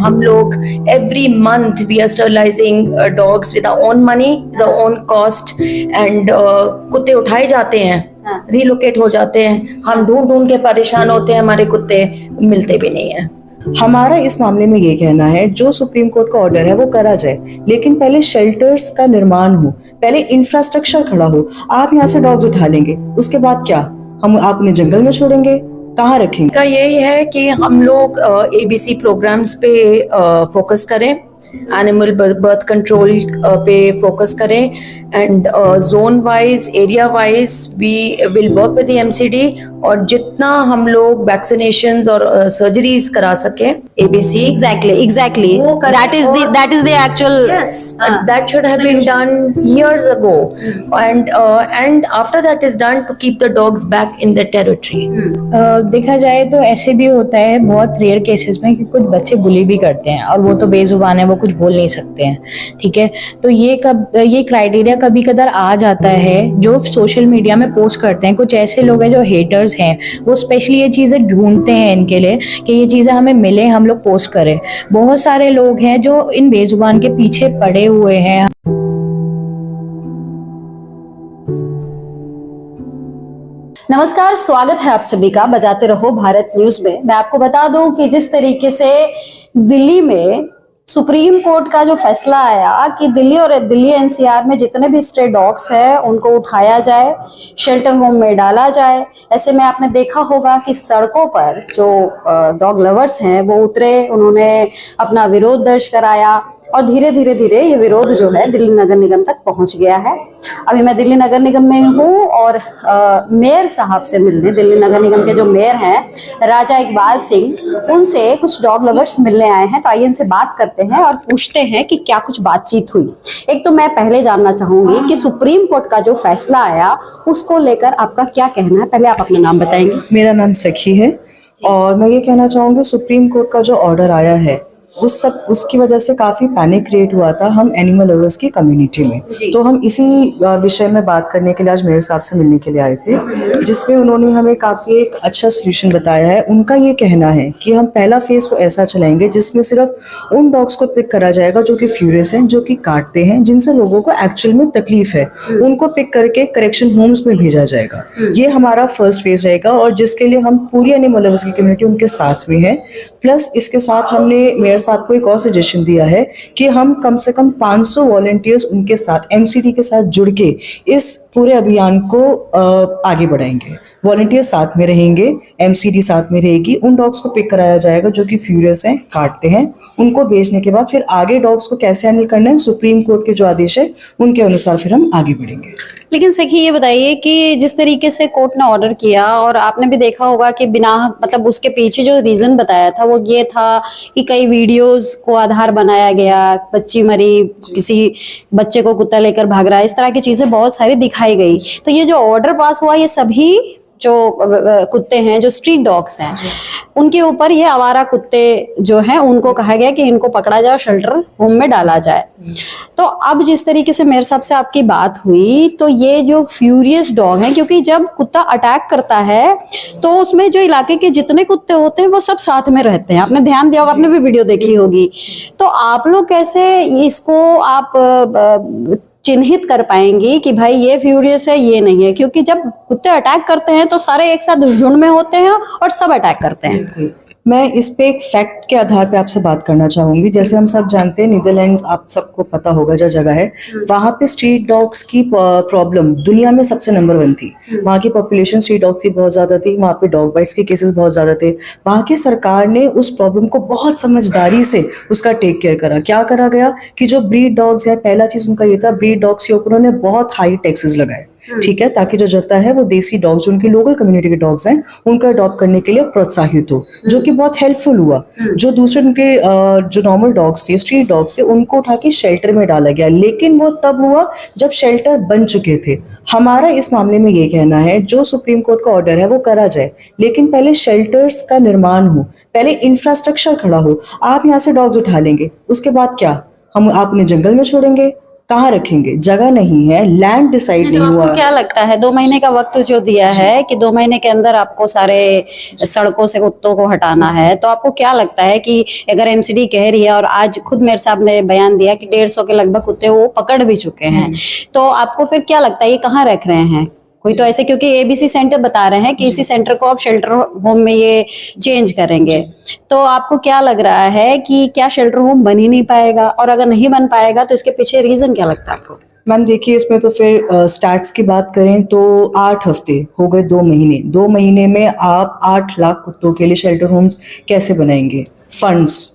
हम लोग every month we are sterilising dogs with our own money, with our own cost, and कुत्ते उठाए जाते हैं, रिलोकेट हो जाते हैं, हम ढूंढ ढूंढ के परेशान होते हैं, हमारे कुत्ते मिलते भी नहीं है। हमारा इस मामले में ये कहना है, जो सुप्रीम कोर्ट का ऑर्डर है वो करा जाए, लेकिन पहले शेल्टर्स का निर्माण हो, पहले इंफ्रास्ट्रक्चर खड़ा हो। आप यहाँ से डॉग्स उठा लेंगे, उसके बाद क्या? आप उन्हें जंगल में छोड़ेंगे? कहाँ रखेंगे? का यही है कि हम लोग ABC प्रोग्राम्स पे फोकस करें, एनिमल बर्थ कंट्रोल पे फोकस करें, and zone wise, area wise we will work with the MCD, और जितना हम लोग वैक्सीनेशंस और सर्जरीज करा सके ABC, exactly that is the actual yes, that should have been done years ago, and after that is done, to keep the dogs back in the territory. देखा जाए तो ऐसे भी होता है बहुत रेयर केसेस में कि कुछ बच्चे बुली भी करते हैं और वो तो बेजुबान है, वो कुछ बोल नहीं सकते हैं, ठीक है। तो ये क्राइटेरिया कभी कदार आ जाता है जो सोशल मीडिया में पोस्ट करते हैं। कुछ ऐसे लोग हैं जो हेटर्स हैं, वो स्पेशली ये चीज़ें ढूंढते हैं इनके लिए कि ये चीज़ें हमें मिले, हम लोग पोस्ट करें। बहुत सारे लोग हैं जो इन बेजुबान के पीछे पड़े हुए हैं। नमस्कार, स्वागत है आप सभी का बजाते रहो भारत न्यूज में। मैं आपको बता दूं कि जिस तरीके से दिल्ली में सुप्रीम कोर्ट का जो फैसला आया कि दिल्ली और दिल्ली NCR में जितने भी स्ट्रे डॉग्स हैं उनको उठाया जाए, शेल्टर होम में डाला जाए। ऐसे में आपने देखा होगा कि सड़कों पर जो डॉग लवर्स हैं वो उतरे, उन्होंने अपना विरोध दर्ज कराया और धीरे धीरे ये विरोध जो है दिल्ली नगर निगम तक पहुंच गया है। अभी मैं दिल्ली नगर निगम में हूँ और मेयर साहब से मिलने, दिल्ली नगर निगम के जो मेयर हैं राजा इकबाल सिंह, उनसे कुछ डॉग लवर्स मिलने आए हैं। तो आइए इनसे बात करते हैं और पूछते हैं कि क्या कुछ बातचीत हुई। एक तो मैं पहले जानना चाहूंगी कि सुप्रीम कोर्ट का जो फैसला आया उसको लेकर आपका क्या कहना है। पहले आप अपना नाम बताएंगे। मेरा नाम सखी है और मैं ये कहना चाहूँगी, सुप्रीम कोर्ट का जो ऑर्डर आया है उसकी वजह से काफ़ी पैनिक क्रिएट हुआ था हम एनिमल लवर्स की कम्युनिटी में। तो हम इसी विषय में बात करने के लिए आज मेयर साहब से मिलने के लिए आए थे, जिसमें उन्होंने हमें काफ़ी एक अच्छा सोल्यूशन बताया है। उनका ये कहना है कि हम पहला फेज को ऐसा चलाएंगे जिसमें सिर्फ उन डॉग्स को पिक करा जाएगा जो कि फ्यूरियस हैं, जो कि काटते हैं, जिनसे लोगों को एक्चुअल में तकलीफ है, उनको पिक करके करेक्शन होम्स में भेजा जाएगा। ये हमारा फर्स्ट फेज रहेगा और जिसके लिए हम पूरी एनिमल लवर्स की कम्युनिटी उनके साथ में है। प्लस इसके साथ हमने मेयर साहब को एक और सजेशन दिया है कि हम कम से कम 500 वॉलंटियर्स उनके साथ MCD के साथ जुड़ के इस पूरे अभियान को आगे बढ़ाएंगे। वॉलंटियर साथ में रहेंगे, MCD साथ में रहेगी, उन डॉग्स को पिक कराया जाएगा जो कि फ्यूरियस हैं, काटते हैं, उनको भेजने के बाद फिर आगे डॉग्स को कैसे हैंडल करना है, सुप्रीम कोर्ट के जो आदेश है उनके अनुसार फिर हम आगे बढ़ेंगे। लेकिन सखी ये बताइए कि जिस तरीके से कोर्ट ने ऑर्डर किया और आपने भी देखा होगा कि बिना मतलब उसके पीछे जो रीजन बताया था वो ये था कि कई वीडियोस को आधार बनाया गया, बच्ची मरी, किसी बच्चे को कुत्ता लेकर भाग रहा है, इस तरह की चीजें बहुत सारी दिखाई गई। तो ये जो ऑर्डर पास हुआ, ये सभी जो कुत्ते हैं, जो स्ट्रीट डॉग्स हैं, उनके ऊपर ये आवारा कुत्ते जो हैं उनको कहा गया कि इनको पकड़ा जाए, शेल्टर होम में डाला जाए। तो अब जिस तरीके से मेरे साहब से आपकी बात हुई, तो ये जो फ्यूरियस डॉग हैं, क्योंकि जब कुत्ता अटैक करता है तो उसमें जो इलाके के जितने कुत्ते होते हैं वो सब साथ में रहते हैं। आपने ध्यान दिया होगा, आपने भी वीडियो देखी होगी। तो आप लोग कैसे इसको आप चिन्हित कर पाएंगी कि भाई ये फ्यूरियस है, ये नहीं है? क्योंकि जब कुत्ते अटैक करते हैं तो सारे एक साथ झुंड में होते हैं और सब अटैक करते हैं। मैं इस पे एक फैक्ट के आधार पे आपसे बात करना चाहूंगी। जैसे हम सब जानते हैं, नीदरलैंड्स आप सबको पता होगा जो जगह है, वहाँ पे स्ट्रीट डॉग्स की प्रॉब्लम दुनिया में सबसे नंबर 1 थी। वहाँ की पॉपुलेशन स्ट्रीट डॉग्स की बहुत ज्यादा थी, वहाँ पे डॉग बाइट्स के केसेस बहुत ज्यादा थे। वहाँ की सरकार ने उस प्रॉब्लम को बहुत समझदारी से उसका टेक केयर करा। क्या करा गया कि जो ब्रीड डॉग्स है, पहला चीज उनका ये था, ब्रीड डॉग्स के ऊपर उन्होंने बहुत हाई टैक्सेस लगाए, ठीक है, ताकि जो जनता है वो देसी डॉग्स, जो उनकी लोकल कम्युनिटी के डॉग्स हैं, उनको अडॉप्ट करने के लिए प्रोत्साहित हो, जो कि बहुत हेल्पफुल हुआ। जो दूसरे उनके जो नॉर्मल डॉग्स थे, स्ट्रीट डॉग्स थे, उनको उठा के शेल्टर में डाला गया, लेकिन वो तब हुआ जब शेल्टर बन चुके थे। हमारा इस मामले में ये कहना है, जो सुप्रीम कोर्ट का ऑर्डर है वो करा जाए, लेकिन पहले शेल्टर्स का निर्माण हो, पहले इंफ्रास्ट्रक्चर खड़ा हो। आप यहाँ से डॉग्स उठा लेंगे, उसके बाद क्या? आप उन्हें जंगल में छोड़ेंगे? कहाँ रखेंगे, जगह नहीं है, लैंड डिसाइड नहीं हुआ। आपको क्या लगता है 2 महीने का वक्त जो दिया है कि 2 महीने के अंदर आपको सारे सड़कों से कुत्तों को हटाना है, तो आपको क्या लगता है कि अगर एमसीडी कह रही है, और आज खुद मेरे साहब ने बयान दिया कि 150 के लगभग कुत्ते वो पकड़ भी चुके हैं, तो आपको फिर क्या लगता है ये कहाँ रख रहे हैं? कोई तो ऐसे, क्योंकि एबीसी सेंटर बता रहे हैं कि इसी सेंटर को आप शेल्टर होम में ये चेंज करेंगे, तो आपको क्या लग रहा है कि क्या शेल्टर होम बन ही नहीं पाएगा? और अगर नहीं बन पाएगा तो इसके पीछे रीजन क्या लगता है आपको? मैम देखिए, इसमें तो फिर स्टैट्स की बात करें तो 8 हफ्ते हो गए, 2 महीने। 2 महीने में आप 8 लाख कुत्तों के लिए शेल्टर होम्स कैसे बनाएंगे? फंड्स,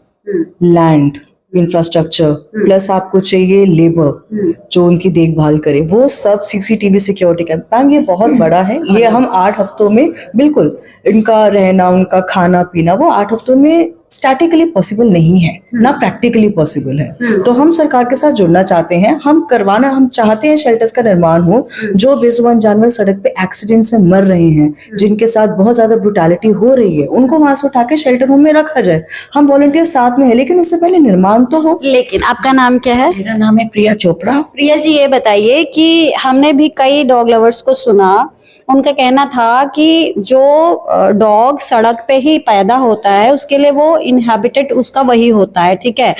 लैंड, इंफ्रास्ट्रक्चर, प्लस आपको चाहिए लेबर जो उनकी देखभाल करे, वो सब सीसीटीवी सिक्योरिटी का। मैम ये बहुत बड़ा है, ये हम 8 हफ्तों में बिल्कुल इनका रहना, उनका खाना पीना, वो 8 हफ्तों में स्टैटिकली पॉसिबल नहीं है, ना प्रैक्टिकली पॉसिबल है। तो हम सरकार के साथ जुड़ना चाहते हैं, हम चाहते हैं शेल्टर्स का निर्माण हो। जो बेजुबान जानवर सड़क पे एक्सीडेंट से मर रहे हैं, जिनके साथ बहुत ज्यादा ब्रुटैलिटी हो रही है, उनको वहां से उठा के शेल्टर होम में रखा जाए। हम वॉलंटियर साथ में है, लेकिन उससे पहले निर्माण तो हो। लेकिन आपका नाम क्या है? मेरा नाम है प्रिया चोपड़ा। प्रिया जी, ये बताइए कि हमने भी कई डॉग लवर्स को सुना, उनका कहना था कि जो डॉग सड़क पे ही पैदा होता है उसके लिए वो इनहैबिटेट उसका वही होता है, ठीक है?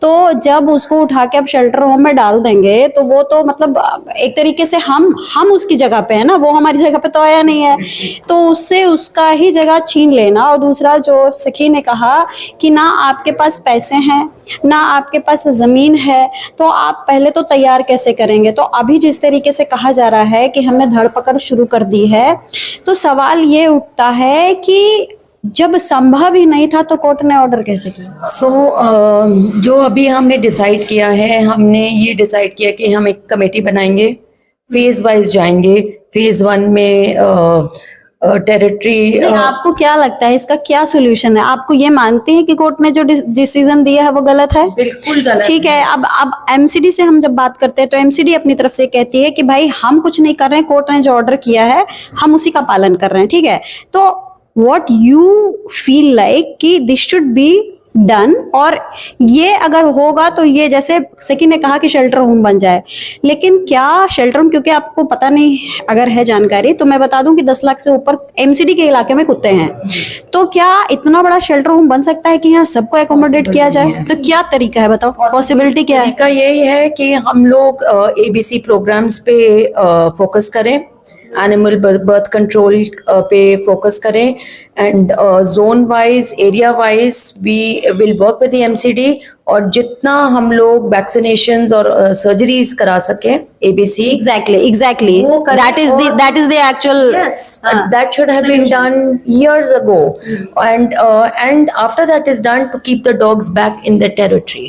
तो जब उसको उठा के आप शेल्टर होम में डाल देंगे तो वो तो मतलब एक तरीके से हम उसकी जगह पे है ना, वो हमारी जगह पे तो आया नहीं है, तो उससे उसका ही जगह छीन लेना। और दूसरा, जो सखी ने कहा कि ना आपके पास पैसे हैं ना आपके पास जमीन है, तो आप पहले तो तैयार कैसे करेंगे? तो अभी जिस तरीके से कहा जा रहा है कि हमने धरपकड़ शुरू कर दी है, तो सवाल ये उठता है कि जब संभव ही नहीं था तो कोर्ट ने ऑर्डर कैसे किया? जो अभी हमने डिसाइड किया है, हमने ये डिसाइड किया कि हम एक कमेटी बनाएंगे, फेज वाइज जाएंगे। फेज 1 में टेरिटरी। आपको क्या लगता है इसका क्या सोल्यूशन है? आपको ये मानते हैं कि कोर्ट ने जो डिसीजन दिया है वो गलत है? बिल्कुल गलत ठीक है। अब एमसीडी से हम जब बात करते हैं तो एमसीडी अपनी तरफ से कहती है कि भाई हम कुछ नहीं कर रहे हैं, कोर्ट ने जो ऑर्डर किया है हम उसी का पालन कर रहे हैं, ठीक है? तो व्हाट यू फील लाइक कि दिस शुड बी डन, और ये अगर होगा तो ये जैसे सकी ने कहा कि शेल्टर होम बन जाए, लेकिन क्या शेल्टर होम, क्योंकि आपको पता नहीं अगर है जानकारी तो मैं बता दूं कि 10 लाख से ऊपर एमसीडी के इलाके में कुत्ते हैं, तो क्या इतना बड़ा शेल्टर होम बन सकता है कि यहाँ सबको एकोमोडेट किया जाए? तो क्या तरीका है, बताओ, पॉसिबिलिटी क्या है? तरीका यही है कि हम लोग एबीसी प्रोग्राम्स पे फोकस करें, एनिमल बर्थ कंट्रोल पे फोकस करें, and zone wise, area wise we will work with the MCD, और जितना हम लोग वैक्सीनेशंस और सर्जरीज करा सके ABC. Exactly. That is the actual. Yes, that should have been done years ago, and after that is done, to keep the dogs back in the territory.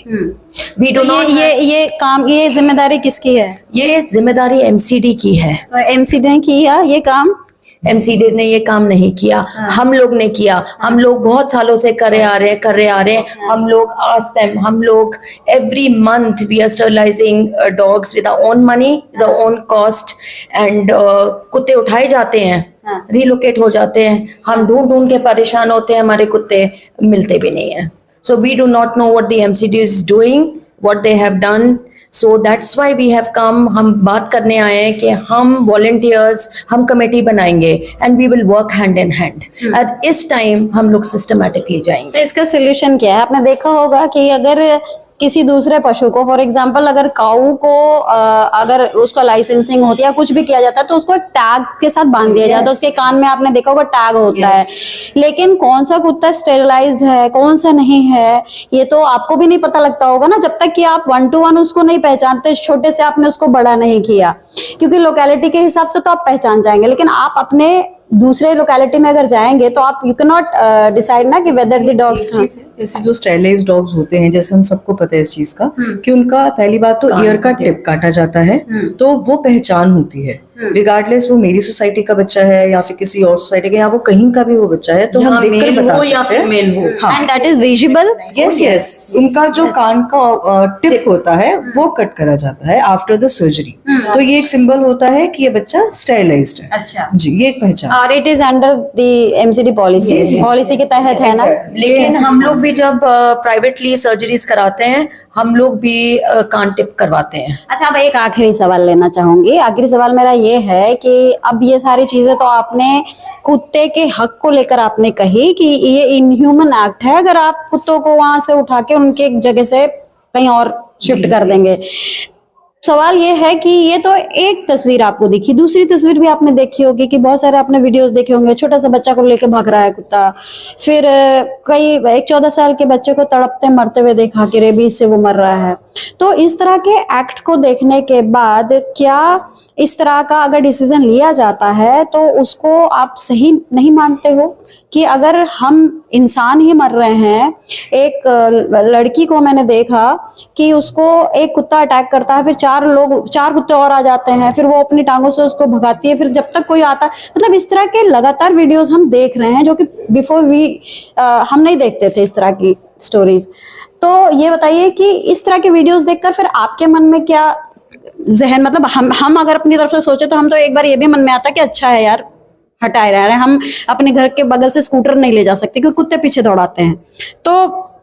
We do not. ये जिम्मेदारी किसकी है? ये जिम्मेदारी MCD की है। तो MCD ने किया ये काम? एमसीडी ने ये काम नहीं किया, हम लोग ने किया। हम लोग बहुत सालों से कर रहे आ रहे हैं। हम लोग every month we are sterilising dogs with our own money, with our own cost, and कुत्ते उठाए जाते हैं, रिलोकेट हो जाते हैं। हम ढूंढ के परेशान होते हैं, हमारे कुत्ते मिलते भी नहीं है। So we do not know what the MCD is doing, what they have done. So that's why we have come. हम बात करने आए हैं कि हम वॉलंटियर्स, हम कमेटी बनाएंगे, and we will work hand in hand. और इस टाइम हम लोग सिस्टमैटिकली जाएंगे। तो इसका सोल्यूशन क्या है? आपने देखा होगा कि अगर किसी दूसरे पशु को, फॉर एग्जांपल अगर काऊ को अगर उसका लाइसेंसिंग होती है या कुछ भी किया जाता है तो उसको एक टैग के साथ बांध दिया जाता है। उसके कान में आपने देखा होगा टैग होता है, लेकिन कौन सा कुत्ता स्टेरिलाइज्ड है, कौन सा नहीं है, ये तो आपको भी नहीं पता लगता होगा ना, जब तक कि आप 1 to 1 उसको नहीं पहचानते। छोटे से आपने उसको बड़ा नहीं किया, क्योंकि लोकेलिटी के हिसाब से तो आप पहचान जाएंगे, लेकिन आप अपने दूसरे लोकेलिटी में अगर जाएंगे तो आप यू कैन नॉट डिसाइड ना कि वेदर द डॉग्स। जैसे जो स्टेरिलाइज्ड डॉग्स होते हैं, जैसे हम सबको पता है इस चीज का कि उनका पहली बात तो ईयर का टिप काटा जाता है, तो वो पहचान होती है। रिगार्डलेस वो मेरी सोसाइटी का बच्चा है या फिर किसी और सोसाइटी का, या वो कहीं का भी वो बच्चा है, तो हम देखकर बता सकते हैं। फीमेल हो। हाँ, and that is visible. Yes yes, उनका जो कान का टिप होता है वो कट करा जाता है आफ्टर द सर्जरी। तो ये एक सिंबल होता है कि ये बच्चा स्टेरिलाइज्ड है। अच्छा जी, ये एक पहचान। और it is under the MCD policy के तहत है ना। लेकिन हम लोग भी जब प्राइवेटली सर्जरीज कराते हैं, हम लोग भी कान टिप करवाते हैं। अच्छा, अब एक आखिरी सवाल लेना चाहूंगी। आखिरी सवाल मेरा ये है कि अब ये सारी चीजें तो आपने कुत्ते के हक को लेकर आपने कही कि ये इनह्यूमन एक्ट है अगर आप कुत्तों को वहां से उठा के उनके एक जगह से कहीं और शिफ्ट कर देंगे। सवाल ये है कि ये तो एक तस्वीर आपको दिखी, दूसरी तस्वीर भी आपने देखी होगी कि बहुत सारे आपने वीडियोस देखे होंगे, छोटा सा बच्चा को लेके भाग रहा है कुत्ता, फिर एक 14 साल के बच्चे को तड़पते मरते हुए देखा कि रेबीज से वो मर रहा है। तो इस तरह के एक्ट को देखने के बाद क्या इस तरह का अगर डिसीजन लिया जाता है तो उसको आप सही नहीं मानते हो कि अगर हम इंसान ही मर रहे हैं। एक लड़की को मैंने देखा कि उसको एक कुत्ता अटैक करता है, फिर चार कुत्ते और आ जाते हैं, फिर वो अपनी टांगों से उसको भगाती है, फिर जब तक कोई आता है, मतलब इस तरह के लगातार वीडियोस हम देख रहे हैं जो कि बिफोर हम नहीं देखते थे इस तरह की स्टोरीज। तो ये बताइए कि इस तरह के वीडियोस देखकर फिर आपके मन में क्या जहन, मतलब हम अगर अपनी तरफ से सोचे तो हम तो एक बार ये भी मन में आता कि अच्छा है यार, हटाए रह रहे हैं, हम अपने घर के बगल से स्कूटर नहीं ले जा सकते क्योंकि कुत्ते पीछे दौड़ाते हैं। तो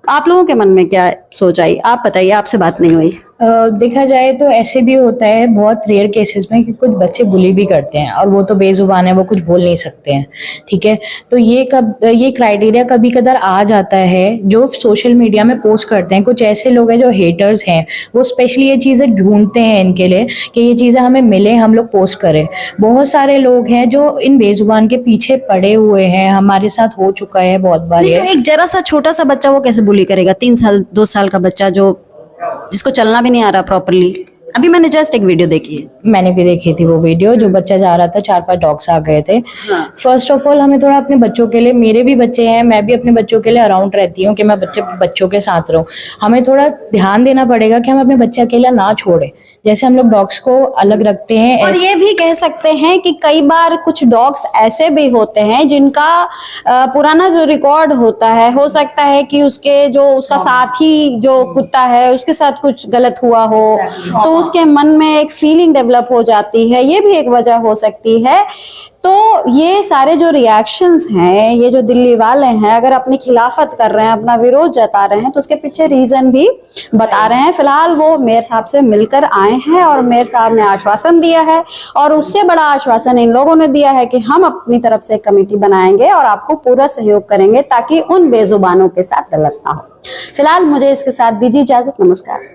आप लोगों के मन में क्या सोच आई, आप बताइए, आपसे बात नहीं हुई। देखा जाए तो ऐसे भी होता है बहुत रेयर केसेस में कि कुछ बच्चे बुली भी करते हैं और वो तो बेजुबान है, वो कुछ बोल नहीं सकते हैं, ठीक है। तो ये क्राइटेरिया कभी कदार आ जाता है जो सोशल मीडिया में पोस्ट करते हैं। कुछ ऐसे लोग हैं जो हेटर्स हैं, वो स्पेशली ये चीज़ें ढूंढते हैं इनके लिए कि ये चीज़ें हमें मिले, हम लोग पोस्ट करें। बहुत सारे लोग हैं जो इन बेजुबान के पीछे पड़े हुए हैं, हमारे साथ हो चुका है बहुत बार ये। एक जरा सा छोटा सा बच्चा वो कैसे बुली करेगा? 3 साल 2 साल का बच्चा जिसको चलना भी नहीं आ रहा प्रॉपरली। अभी मैंने जस्ट एक वीडियो देखी है, मैंने भी देखी थी वो वीडियो, जो बच्चा जा रहा था, 4-5 डॉग्स आ गए थे। फर्स्ट ऑफ ऑल हमें थोड़ा अपने बच्चों के लिए, मेरे भी बच्चे हैं, मैं भी अपने बच्चों के लिए अराउंड रहती हूँ कि मैं बच्चों के साथ रहूँ। हमें थोड़ा ध्यान देना पड़ेगा कि हम अपने बच्चे अकेला ना छोड़े। जैसे हम लोग डॉग्स को अलग रखते हैं, और ये भी कह सकते हैं कि कई बार कुछ डॉग्स ऐसे भी होते हैं जिनका पुराना जो रिकॉर्ड होता है, हो सकता है कि उसका साथी जो कुत्ता है उसके साथ कुछ गलत हुआ हो, तो उसके मन में एक फीलिंग डेवलप हो जाती है, ये भी एक वजह हो सकती है। तो ये सारे जो रिएक्शंस हैं, ये जो दिल्ली वाले हैं अगर अपनी खिलाफत कर रहे हैं, अपना विरोध जता रहे हैं, तो उसके पीछे रीजन भी बता रहे हैं। फिलहाल वो मेयर साहब से मिलकर आए हैं और मेयर साहब ने आश्वासन दिया है, और उससे बड़ा आश्वासन इन लोगों ने दिया है कि हम अपनी तरफ से कमेटी बनाएंगे और आपको पूरा सहयोग करेंगे ताकि उन बेजुबानों के साथ गलत ना हो। फिलहाल मुझे इसके साथ दीजिए इजाजत। नमस्कार।